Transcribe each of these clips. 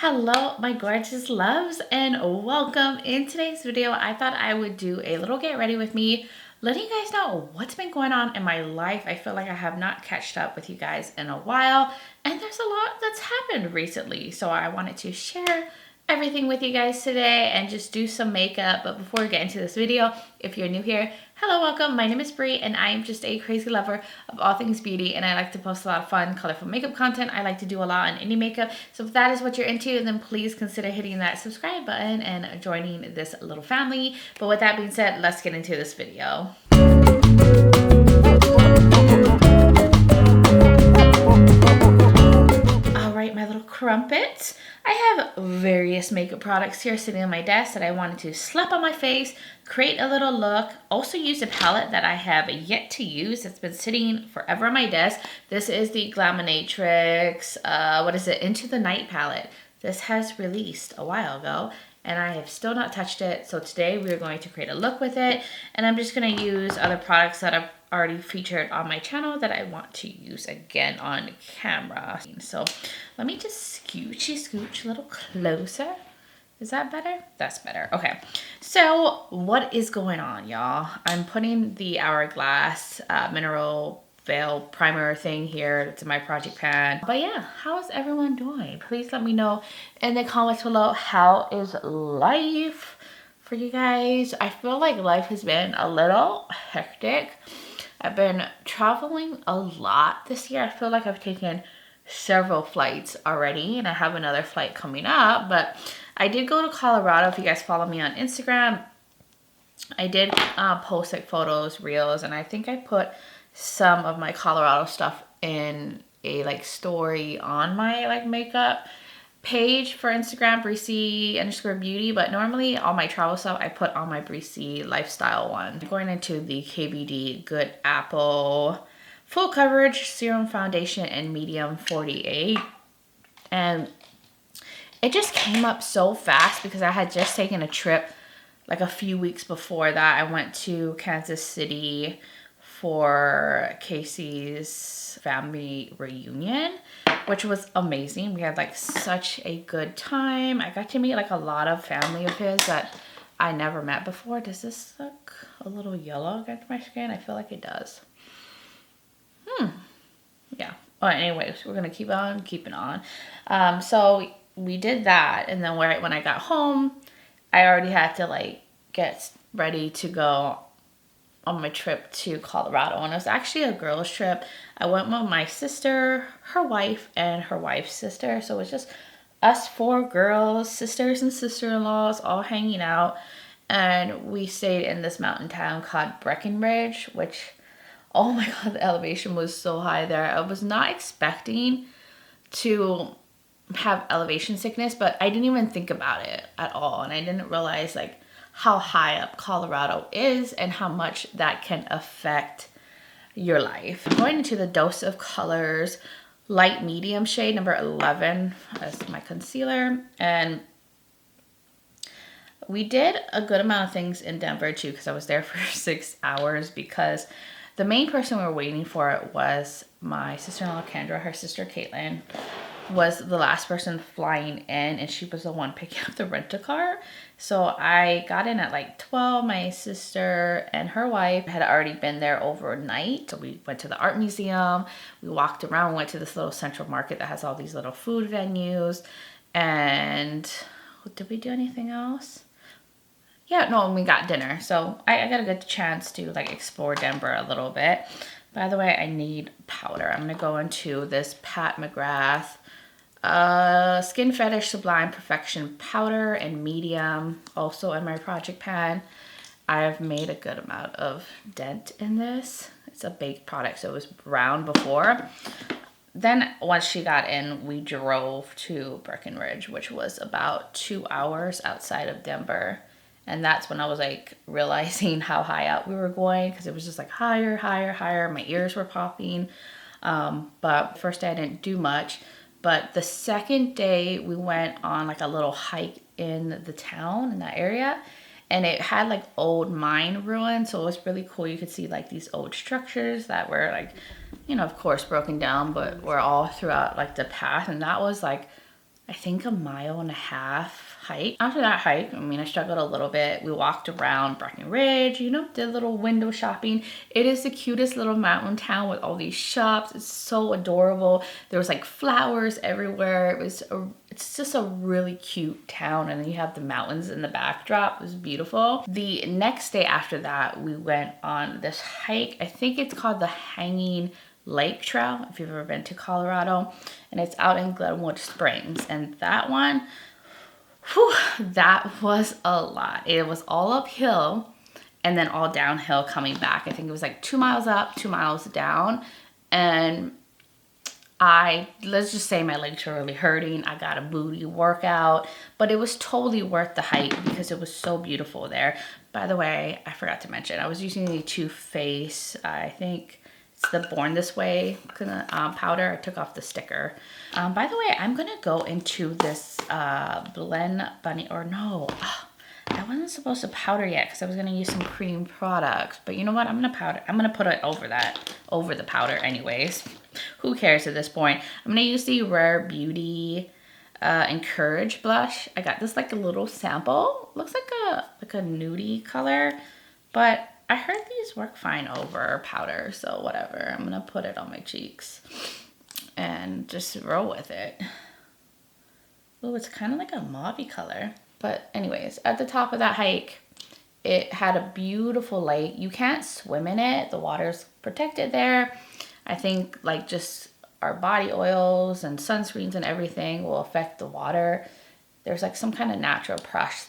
Hello my gorgeous loves and welcome. In today's video I thought I would do a little get ready with me, letting you guys know what's been going on in my life. I feel like I have not catched up with you guys in a while and there's a lot that's happened recently, so I wanted to share everything with you guys today and just do some makeup. But before we get into this video, if you're new here, hello, welcome. My name is Bri and I am just a crazy lover of all things beauty, and I like to post a lot of fun, colorful makeup content. I like to do a lot on indie makeup. So if that is what you're into, then please consider hitting that subscribe button and joining this little family. But with that being said, let's get into this video. My little crumpets. I have various makeup products here sitting on my desk that I wanted to slap on my face, create a little look. Also use a palette that I have yet to use that's been sitting forever on my desk. This is the Glaminatrix, Into the Night palette. This has released a while ago and I have still not touched it. So today we're going to create a look with it, and I'm just going to use other products that I've already featured on my channel that I want to use again on camera. So let me just scooch a little closer. Is that better? That's better. Okay. So what is going on, y'all? I'm putting the Hourglass Mineral Veil primer thing here. It's in my project pan. But yeah, how is everyone doing? Please let me know in the comments below, how is life for you guys? I feel like life has been a little hectic. I've been traveling a lot this year. I feel like I've taken several flights already and I have another flight coming up. But I did go to Colorado. If you guys follow me on Instagram, I did post like photos, reels, and I think I put some of my Colorado stuff in a like story on my like makeup page for Instagram, bricbeauty. But normally all my travel stuff I put on my Brici lifestyle one. I'm going into the KBD Good Apple Full Coverage Serum Foundation in medium 48, and it just came up so fast because I had just taken a trip like a few weeks before that. I went to Kansas City for Casey's family reunion, which was amazing. We had like such a good time. I got to meet like a lot of family of his that I never met before. Does this look a little yellow against my skin? I feel like it does. Yeah. Oh, anyways, we're gonna keep on keeping on. So we did that, and then when I got home, I already had to like get ready to go on my trip to Colorado, and it was actually a girls trip. I went with my sister, her wife, and her wife's sister. So it was just us four girls, sisters and sister-in-laws, all hanging out, and we stayed in this mountain town called Breckenridge, which, oh my god, the elevation was so high there. I was not expecting to have elevation sickness, but I didn't even think about it at all, and I didn't realize like how high up Colorado is and how much that can affect your life. I'm going into the Dose of Colors light medium shade number 11 as my concealer, and we did a good amount of things in Denver too because I was there for 6 hours, because the main person we were waiting for was my sister-in-law Kendra. Her sister Caitlin was the last person flying in, and she was the one picking up the rent-a-car. So I got in at like 12. My sister and her wife had already been there overnight. So we went to the art museum, we walked around, we went to this little central market that has all these little food venues. And did we do anything else? Yeah, no, we got dinner. So I got a good chance to like explore Denver a little bit. By the way, I need powder. I'm gonna go into this Pat McGrath Skin Fetish Sublime Perfection powder in medium, also in my project pan. I have made a good amount of dent in this. It's a baked product, so it was brown before. Then once she got in, we drove to Breckenridge, which was about 2 hours outside of Denver. And that's when I was like realizing how high up we were going, because it was just like higher, higher, higher. My ears were popping. But first day I didn't do much. But the second day we went on like a little hike in the town, in that area. And it had like old mine ruins. So it was really cool. You could see like these old structures that were like, you know, of course broken down, but were all throughout like the path. And that was like, I think, a 1.5-mile hike. After that hike, I mean, I struggled a little bit. We walked around Breckenridge, you know, did a little window shopping. It is the cutest little mountain town with all these shops. It's so adorable. There was like flowers everywhere. It's just a really cute town, and then you have the mountains in the backdrop. It was beautiful. The next day after that, we went on this hike. I think it's called the Hanging Lake Trail, if you've ever been to Colorado, and it's out in Glenwood Springs. And that one, whew, that was a lot. It was all uphill and then all downhill coming back. I think it was like 2 miles up, 2 miles down, and let's just say my legs were really hurting. I got a booty workout, but it was totally worth the hike because it was so beautiful there. By the way, I forgot to mention, I was using the Too Faced, I think it's the Born This Way powder. I took off the sticker. By the way, I'm gonna go into this Blend Bunny, or no, I wasn't supposed to powder yet because I was gonna use some cream products, but you know what? I'm gonna powder. I'm gonna put it over the powder anyways. Who cares at this point? I'm gonna use the Rare Beauty Encourage blush. I got this like a little sample. Looks like a nudie color, but I heard these work fine over powder, so whatever. I'm gonna put it on my cheeks and just roll with it. Oh, it's kind of like a mauve-y color. But anyways, at the top of that hike, it had a beautiful lake. You can't swim in it. The water's protected there. I think like just our body oils and sunscreens and everything will affect the water. There's like some kind of natural process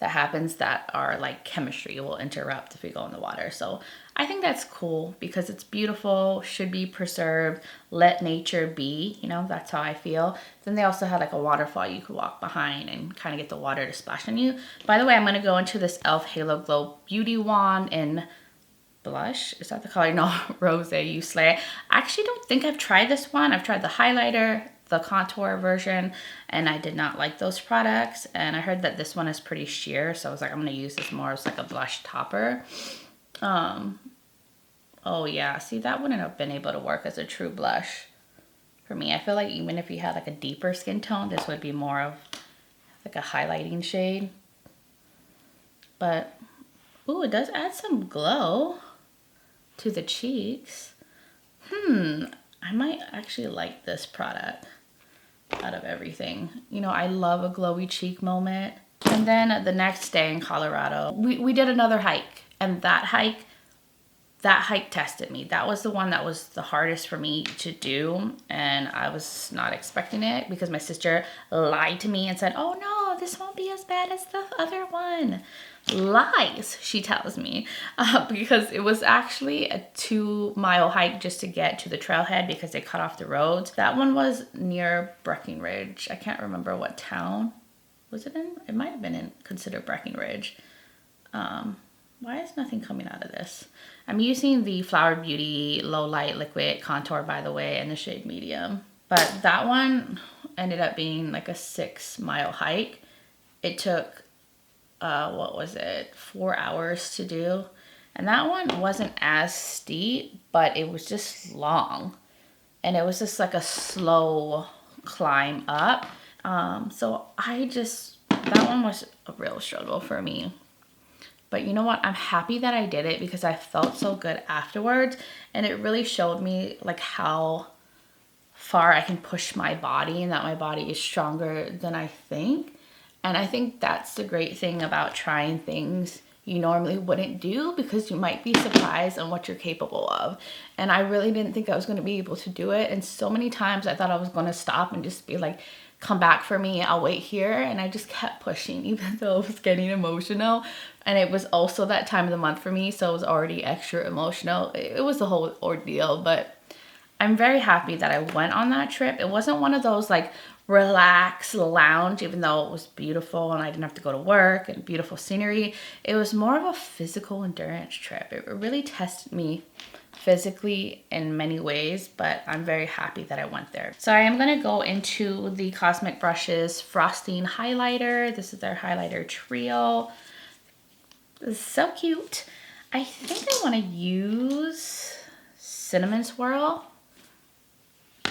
that happens that our like chemistry will interrupt if we go in the water. So I think that's cool because it's beautiful, should be preserved, let nature be, you know, that's how I feel. Then they also had like a waterfall you could walk behind and kind of get the water to splash on you. By the way, I'm going to go into this e.l.f. Halo Glow Beauty Wand in blush. Is that the color? No, Rose You Slay. I actually don't think I've tried this one. I've tried the highlighter, the contour version, and I did not like those products. And I heard that this one is pretty sheer, so I was like, I'm going to use this more as like a blush topper. Oh yeah, see, that wouldn't have been able to work as a true blush for me. I feel like even if you had like a deeper skin tone, this would be more of like a highlighting shade. But, ooh, it does add some glow to the cheeks. I might actually like this product out of everything. You know, I love a glowy cheek moment. And then the next day in Colorado, we did another hike, and that hike tested me. That was the one that was the hardest for me to do, and I was not expecting it because my sister lied to me and said, oh no, this won't be as bad as the other one. Lies, she tells me, because it was actually a 2-mile hike just to get to the trailhead because they cut off the roads. That one was near Breckenridge. I can't remember what town was it in. It might have been considered Breckenridge. Why is nothing coming out of this? I'm using the Flower Beauty Low Light Liquid Contour, by the way, in the shade medium. But that one ended up being like a 6-mile hike. It took, what was it, 4 hours to do. And that one wasn't as steep, but it was just long. And it was just like a slow climb up. So that one was a real struggle for me. But you know what? I'm happy that I did it because I felt so good afterwards. And it really showed me like how far I can push my body and that my body is stronger than I think. And I think that's the great thing about trying things you normally wouldn't do, because you might be surprised on what you're capable of. And I really didn't think I was going to be able to do it. And so many times I thought I was going to stop and just be like, come back for me, I'll wait here. And I just kept pushing even though I was getting emotional. And it was also that time of the month for me, so it was already extra emotional. It was a whole ordeal, but I'm very happy that I went on that trip. It wasn't one of those like relax, lounge, even though it was beautiful and I didn't have to go to work and beautiful scenery. It was more of a physical endurance trip. It really tested me physically in many ways, but I'm very happy that I went there. So I am going to go into the Cosmic Brushes Frosting Highlighter. This is their highlighter trio. This is so cute. I think I want to use Cinnamon Swirl.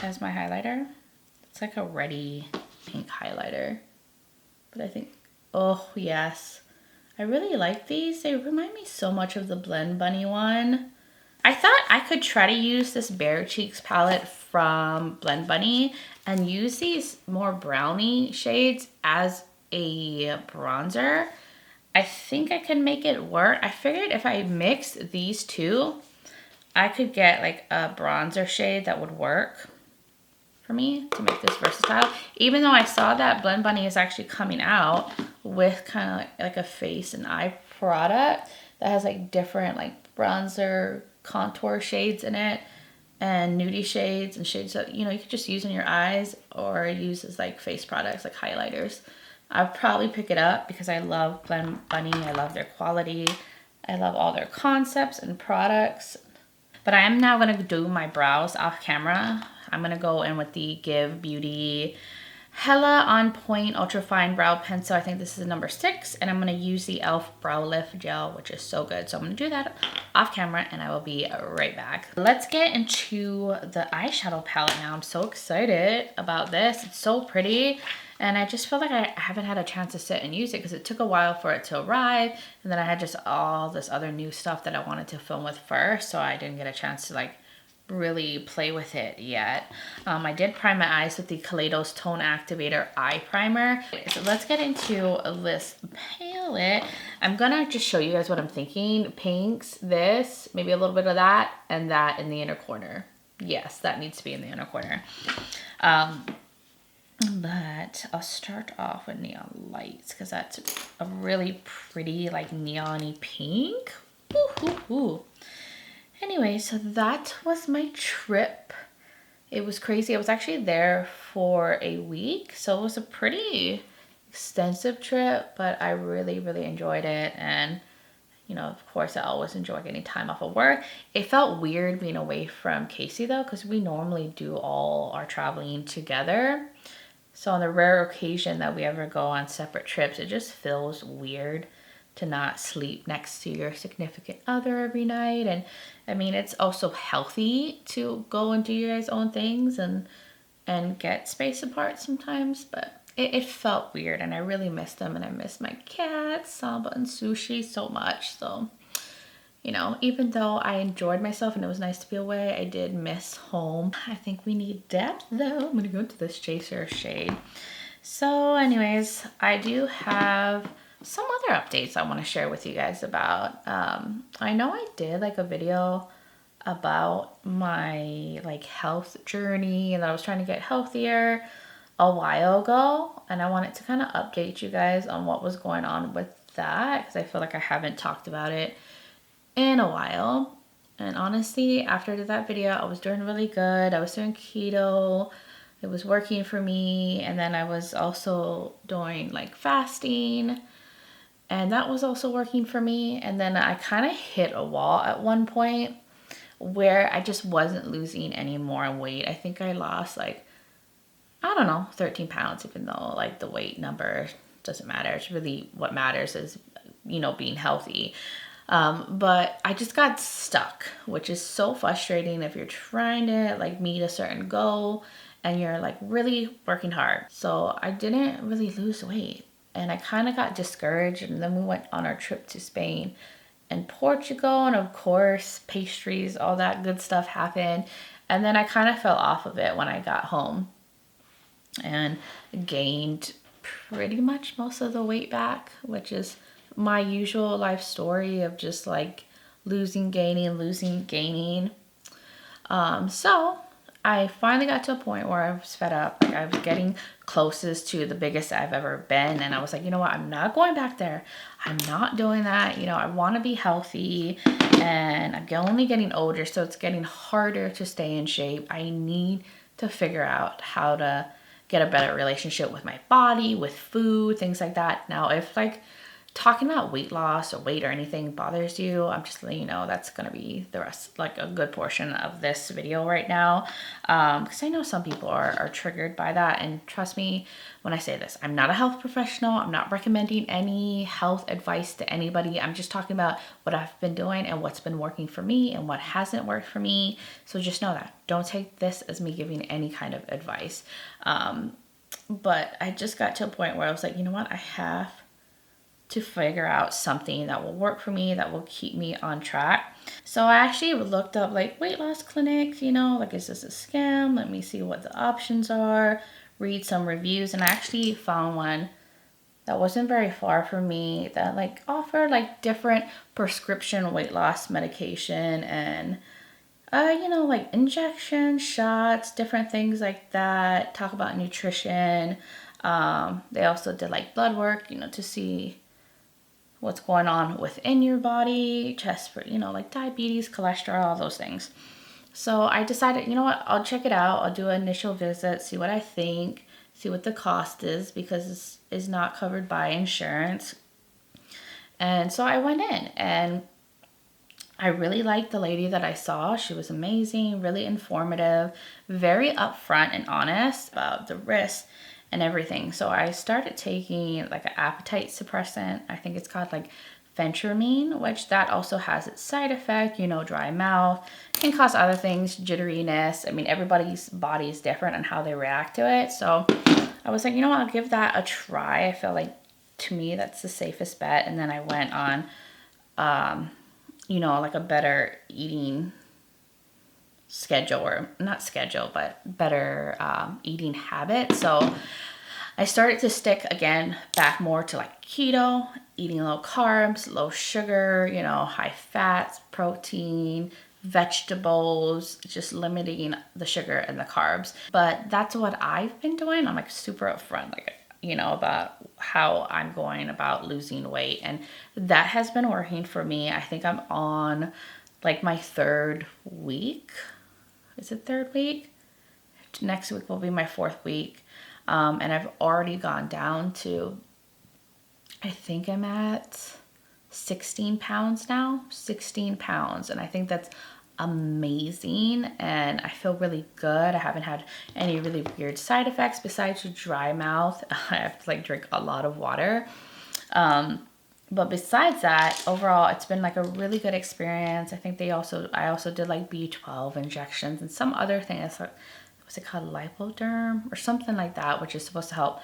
as my highlighter. It's like a ready pink highlighter. But I think, oh yes. I really like these. They remind me so much of the Blend Bunny one. I thought I could try to use this Bare Cheeks palette from Blend Bunny and use these more brownie shades as a bronzer. I think I can make it work. I figured if I mixed these two, I could get like a bronzer shade that would work for me to make this versatile. Even though I saw that Blend Bunny is actually coming out with kind of like a face and eye product that has like different like bronzer contour shades in it and nudie shades and shades that, you know, you could just use on your eyes or use as like face products, like highlighters. I'll probably pick it up because I love Blend Bunny. I love their quality. I love all their concepts and products. But I am now going to do my brows off camera. I'm going to go in with the Give Beauty Hella On Point Ultra Fine Brow Pencil. I think this is the number 6. And I'm going to use the e.l.f. Brow Lift Gel, which is so good. So I'm going to do that off camera and I will be right back. Let's get into the eyeshadow palette now. I'm so excited about this. It's so pretty. And I just feel like I haven't had a chance to sit and use it because it took a while for it to arrive. And then I had just all this other new stuff that I wanted to film with first. So I didn't get a chance to like really play with it yet. I did prime my eyes with the Kaleidos Tone Activator Eye Primer. So let's get into this palette. I'm gonna just show you guys what I'm thinking. Pinks, this, maybe a little bit of that, and that in the inner corner. Yes, that needs to be in the inner corner. But I'll start off with Neon Lights because that's a really pretty like neon-y pink. Ooh, ooh, ooh. Anyway, so that was my trip. It was crazy. I was actually there for a week, so it was a pretty extensive trip, but I really, really enjoyed it. And, you know, of course, I always enjoy getting time off of work. It felt weird being away from Casey, though, because we normally do all our traveling together. So on the rare occasion that we ever go on separate trips, it just feels weird to not sleep next to your significant other every night. And I mean, it's also healthy to go and do your guys' own things and get space apart sometimes, but it felt weird and I really missed them and I missed my cats, Samba and Sushi, so much. So, you know, even though I enjoyed myself and it was nice to be away, I did miss home. I think we need depth though. I'm gonna go into this Chaser shade. So anyways, I do have some other updates I want to share with you guys about. I know I did like a video about my like health journey and that I was trying to get healthier a while ago, and I wanted to kind of update you guys on what was going on with that because I feel like I haven't talked about it in a while. And honestly, after that video, I was doing really good. I was doing keto. It was working for me. And then I was also doing like fasting. And that was also working for me. And then I kind of hit a wall at one point where I just wasn't losing any more weight. I think I lost like, I don't know, 13 pounds, even though like the weight number doesn't matter. It's really what matters is, you know, being healthy. But I just got stuck, which is so frustrating if you're trying to like meet a certain goal and you're like really working hard. So I didn't really lose weight. And I kind of got discouraged, and then we went on our trip to Spain and Portugal, and of course pastries, all that good stuff happened. And then I kind of fell off of it when I got home and gained pretty much most of the weight back, which is my usual life story of just like losing, gaining, losing, gaining. So I finally got to a point where I was fed up. Like I was getting closest to the biggest I've ever been. And I was like, you know what? I'm not going back there. I'm not doing that. You know, I want to be healthy and I'm only getting older. So it's getting harder to stay in shape. I need to figure out how to get a better relationship with my body, with food, things like that. Now, if like talking about weight loss or weight or anything bothers you, I'm just letting you know that's going to be the rest, like a good portion of this video right now. Because I know some people are triggered by that. And trust me when I say this, I'm not a health professional. I'm not recommending any health advice to anybody. I'm just talking about what I've been doing and what's been working for me and what hasn't worked for me. So just know that. Don't take this as me giving any kind of advice. But I just got to a point where I was like, you know what? I have to figure out something that will work for me, that will keep me on track. So I actually looked up like weight loss clinics, you know, like, is this a scam? Let me see what the options are, read some reviews. And I actually found one that wasn't very far from me that like offered like different prescription weight loss medication and you know, like injection shots, different things like that. Talk about nutrition. They also did like blood work, you know, to see what's going on within your body, test for, you know, like diabetes, cholesterol, all those things. So I decided, you know what, I'll check it out. I'll do an initial visit, see what I think, see what the cost is, because it's not covered by insurance. And so I went in and I really liked the lady that I saw. She was amazing, really informative, very upfront and honest about the risks and everything. So I started taking like an appetite suppressant. I think it's called like phentermine, which that also has its side effect, you know, dry mouth, can cause other things, jitteriness. I mean, everybody's body is different and how they react to it. So I was like, you know what, I'll give that a try. I feel like to me that's the safest bet. And then I went on you know, like a better eating schedule, or not schedule, but better eating habit. So I started to stick again back more to like keto, eating low carbs, low sugar, you know, high fats, protein, vegetables, just limiting the sugar and the carbs. But that's what I've been doing. I'm like super upfront, like, you know, about how I'm going about losing weight. And that has been working for me. I think I'm on like my 3rd week. Is it 3rd week? Next week will be my 4th week. And I've already gone down to, I think I'm at 16 pounds now, 16 pounds. And I think that's amazing. And I feel really good. I haven't had any really weird side effects besides dry mouth. I have to like drink a lot of water. But besides that, overall, it's been like a really good experience. I think I also did like B12 injections and some other thing. What's it called? Lipoderm or something like that, which is supposed to help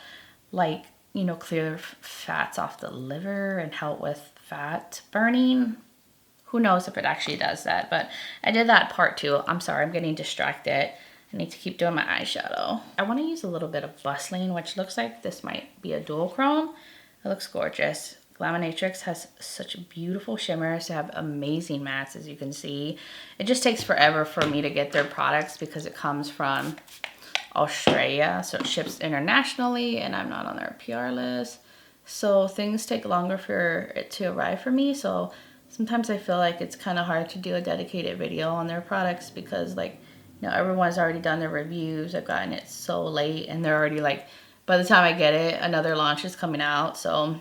like, you know, clear fats off the liver and help with fat burning. Who knows if it actually does that, but I did that part too. I'm sorry, I'm getting distracted. I need to keep doing my eyeshadow. I want to use a little bit of Bustling, which looks like this might be a dual chrome. It looks gorgeous. Glaminatrix has such beautiful shimmers. They have amazing mattes, as you can see. It just takes forever for me to get their products because it comes from Australia, so it ships internationally, and I'm not on their PR list. So things take longer for it to arrive for me. So sometimes I feel like it's kind of hard to do a dedicated video on their products because, like, you know, everyone's already done their reviews. I've gotten it so late, and they're already like, by the time I get it, another launch is coming out. So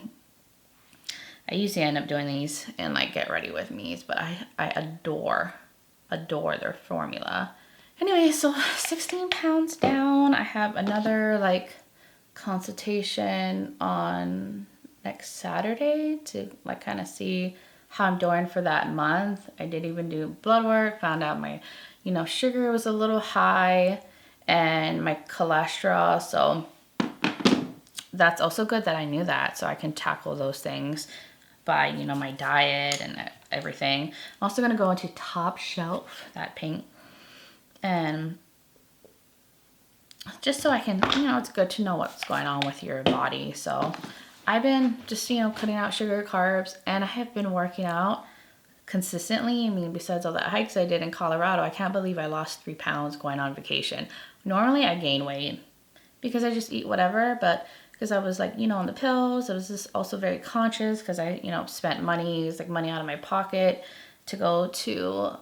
I usually end up doing these and like get ready with me's, but I adore their formula. Anyway, so 16 pounds down. I have another like consultation on next Saturday to like kind of see how I'm doing for that month. I did even do blood work, found out my, you know, sugar was a little high and my cholesterol. So that's also good that I knew that, so I can tackle those things by, you know, my diet and everything. I'm also going to go into Top Shelf, that pink, and just so I can, you know, it's good to know what's going on with your body. So I've been just, you know, cutting out sugar, carbs, and I have been working out consistently. I mean, besides all the hikes I did in Colorado, I can't believe I lost 3 pounds going on vacation. Normally I gain weight because I just eat whatever, but because I was like, you know, on the pills, I was just also very conscious because I, you know, spent money, it was like money out of my pocket to go to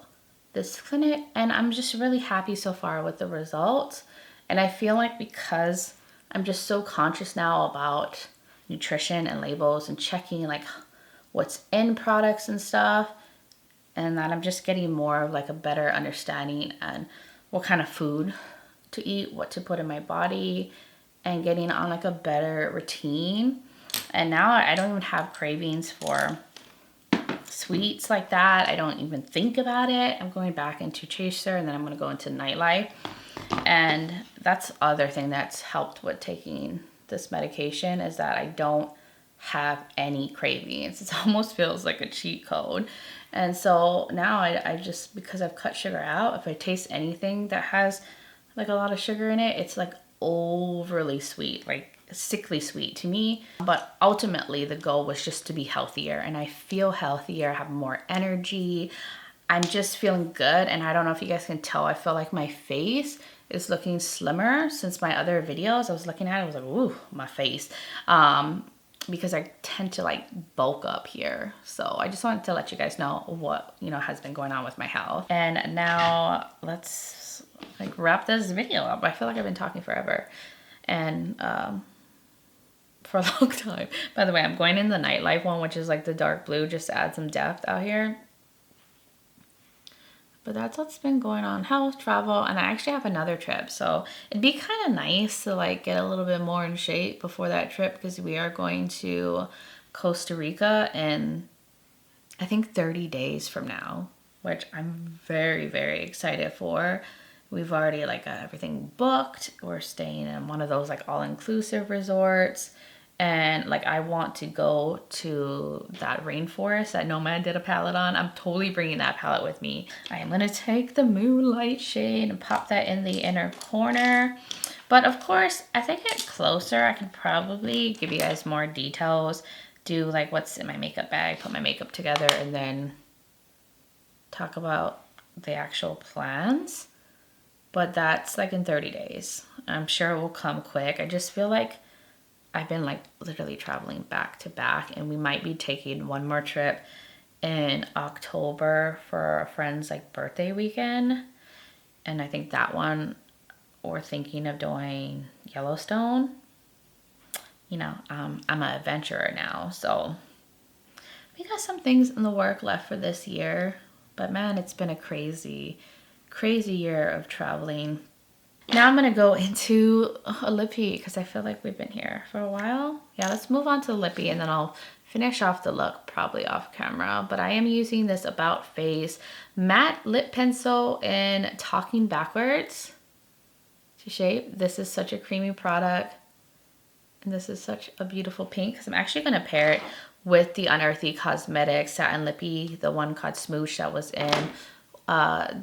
this clinic. And I'm just really happy so far with the results. And I feel like because I'm just so conscious now about nutrition and labels and checking like what's in products and stuff, and that I'm just getting more of like a better understanding and what kind of food to eat, what to put in my body, and getting on like a better routine. And now I don't even have cravings for sweets like that. I don't even think about it. I'm going back into chaser, and then I'm going to go into nightlife. And that's the other thing that's helped with taking this medication, is that I don't have any cravings. It almost feels like a cheat code. And so now I just, because I've cut sugar out, if I taste anything that has like a lot of sugar in it, it's like overly sweet, like sickly sweet to me. But ultimately the goal was just to be healthier, and I feel healthier, have more energy. I'm just feeling good. And I don't know if you guys can tell, I feel like my face is looking slimmer since my other videos. I was looking at it, I was like, ooh, my face. Because I tend to like bulk up here. So I just wanted to let you guys know what, you know, has been going on with my health. And now let's like wrap this video up. I feel like I've been talking forever and for a long time. By the way, I'm going in the nightlife one, which is like the dark blue, just to add some depth out here. But that's what's been going on, health, travel, and I actually have another trip. So it'd be kind of nice to like get a little bit more in shape before that trip, because we are going to Costa Rica in, I think, 30 days from now, which I'm very, very excited for. We've already like got everything booked. We're staying in one of those like all-inclusive resorts. And like, I want to go to that rainforest that Nomad did a palette on. I'm totally bringing that palette with me. I am gonna take the Moonlight shade and pop that in the inner corner. But of course, as I get closer, I can probably give you guys more details, do like what's in my makeup bag, put my makeup together, and then talk about the actual plans. But that's like in 30 days. I'm sure it will come quick. I just feel like I've been like literally traveling back to back, and we might be taking one more trip in October for a friend's like birthday weekend. And I think that one we're thinking of doing Yellowstone. You know, I'm an adventurer now, so we got some things in the work left for this year. But man, it's been a crazy, crazy year of traveling. Now I'm going to go into a lippy, because I feel like we've been here for a while. Yeah, let's move on to the lippy, and then I'll finish off the look probably off camera. But I am using this About Face matte lip pencil in Talking Backwards to shape. This is such a creamy product, and this is such a beautiful pink, because I'm actually going to pair it with the Unearthly Cosmetics Satin Lippy, the one called Smoosh that was in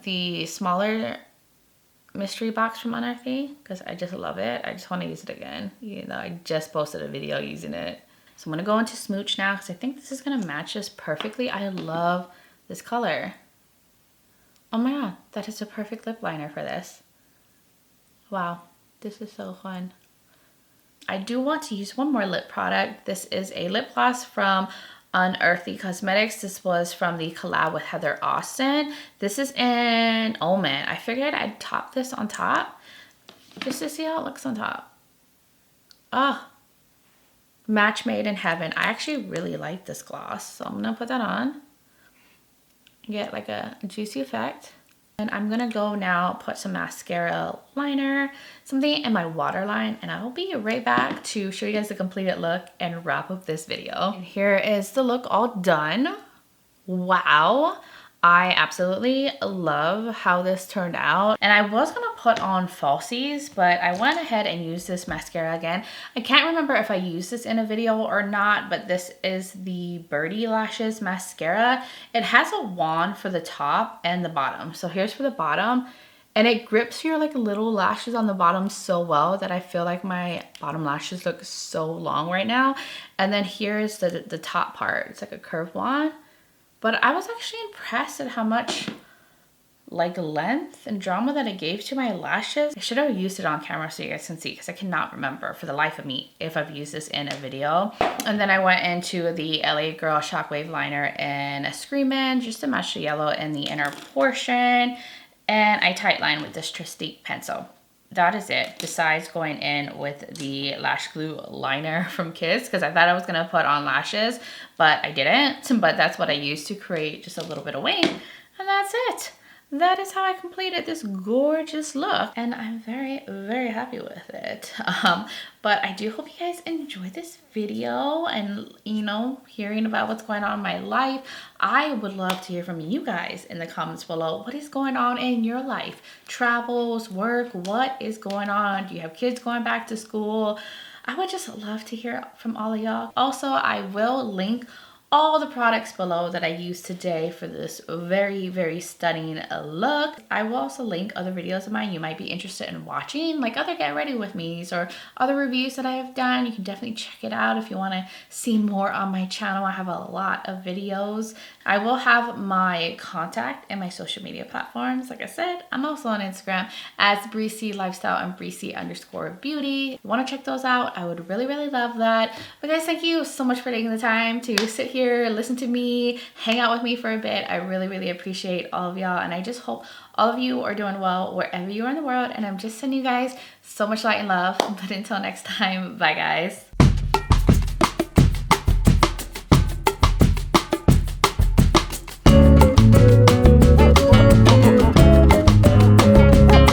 the smaller mystery box from Unearthly, because I just love it. I just want to use it again. You know, I just posted a video using it. So I'm going to go into Smooch now, because I think this is going to match this perfectly. I love this color. Oh my god, that is a perfect lip liner for this. Wow, this is so fun. I do want to use one more lip product. This is a lip gloss from Unearthly Cosmetics. This was from the collab with Heather Austin. This is in Omen. I figured I'd top this on top just to see how it looks on top. Oh, match made in heaven. I actually really like this gloss, so I'm gonna put that on. Get like a juicy effect. And I'm gonna go now put some mascara, liner, something in my waterline, and I'll be right back to show you guys the completed look and wrap up this video. And here is the look all done. Wow. I absolutely love how this turned out. And I was gonna put on falsies, but I went ahead and used this mascara again. I can't remember if I used this in a video or not, but this is the Birdie Lashes mascara. It has a wand for the top and the bottom. So here's for the bottom, and it grips your like little lashes on the bottom so well that I feel like my bottom lashes look so long right now. And then here's the top part. It's like a curved wand. But I was actually impressed at how much like length and drama that it gave to my lashes. I should have used it on camera so you guys can see, because I cannot remember for the life of me if I've used this in a video. And then I went into the LA Girl Shockwave liner in a Screamin' just to match the yellow in the inner portion. And I tightline with this Tristique pencil. that is it, besides going in with the lash glue liner from Kiss, because I thought I was going to put on lashes, but I didn't. But that's what I used to create just a little bit of wing, and that's it. That is how I completed this gorgeous look, and I'm very, very happy with it. But I do hope you guys enjoyed this video and, you know, hearing about what's going on in my life. I would love to hear from you guys in the comments below. What is going on in your life? Travels, work, what is going on? Do you have kids going back to school? I would just love to hear from all of y'all. Also, I will link all the products below that I used today for this very, very stunning look. I will also link other videos of mine you might be interested in watching, like other get ready with me's or other reviews that I have done. You can definitely check it out if you want to see more on my channel. I have a lot of videos. I will have my contact and my social media platforms. Like I said, I'm also on Instagram as Breezy Lifestyle and Breezy_Beauty. If you want to check those out, I would really, really love that. But guys, thank you so much for taking the time to sit here, listen to me, hang out with me for a bit. I really, really appreciate all of y'all, and I just hope all of you are doing well wherever you are in the world, and I'm just sending you guys so much light and love. But until next time, bye guys.